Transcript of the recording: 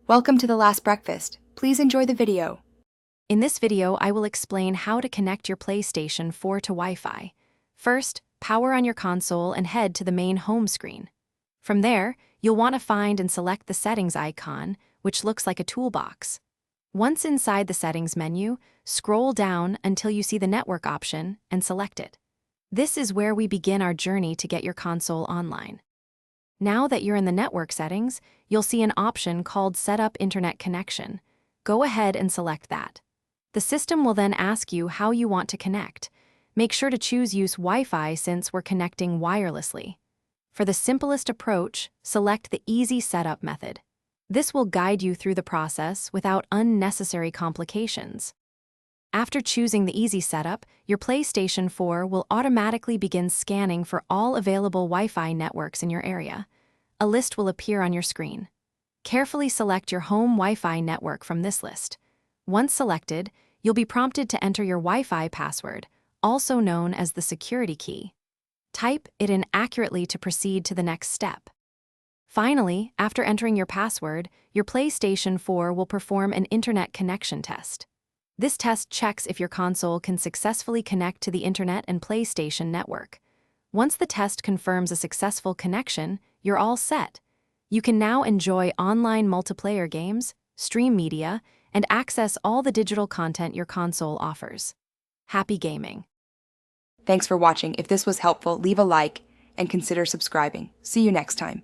Welcome to The Last Breakfast. Please enjoy the video. In this video, I will explain how to connect your PlayStation 4 to Wi-Fi. First, power on your console and head to the main home screen. From there, you'll want to find and select the settings icon, which looks like a toolbox. Once inside the settings menu, scroll down until you see the network option and select it. This is where we begin our journey to get your console online. Now that you're in the network settings, you'll see an option called Set up Internet Connection. Go ahead and select that. The system will then ask you how you want to connect. Make sure to use Wi-Fi since we're connecting wirelessly. For the simplest approach, select the Easy Setup method. This will guide you through the process without unnecessary complications. After choosing the Easy Setup, your PlayStation 4 will automatically begin scanning for all available Wi-Fi networks in your area. A list will appear on your screen. Carefully select your home Wi-Fi network from this list. Once selected, you'll be prompted to enter your Wi-Fi password, also known as the security key. Type it in accurately to proceed to the next step. Finally, after entering your password, your PlayStation 4 will perform an internet connection test. This test checks if your console can successfully connect to the internet and PlayStation network. Once the test confirms a successful connection, you're all set. You can now enjoy online multiplayer games, stream media, and access all the digital content your console offers. Happy gaming! Thanks for watching. If this was helpful, leave a like and consider subscribing. See you next time.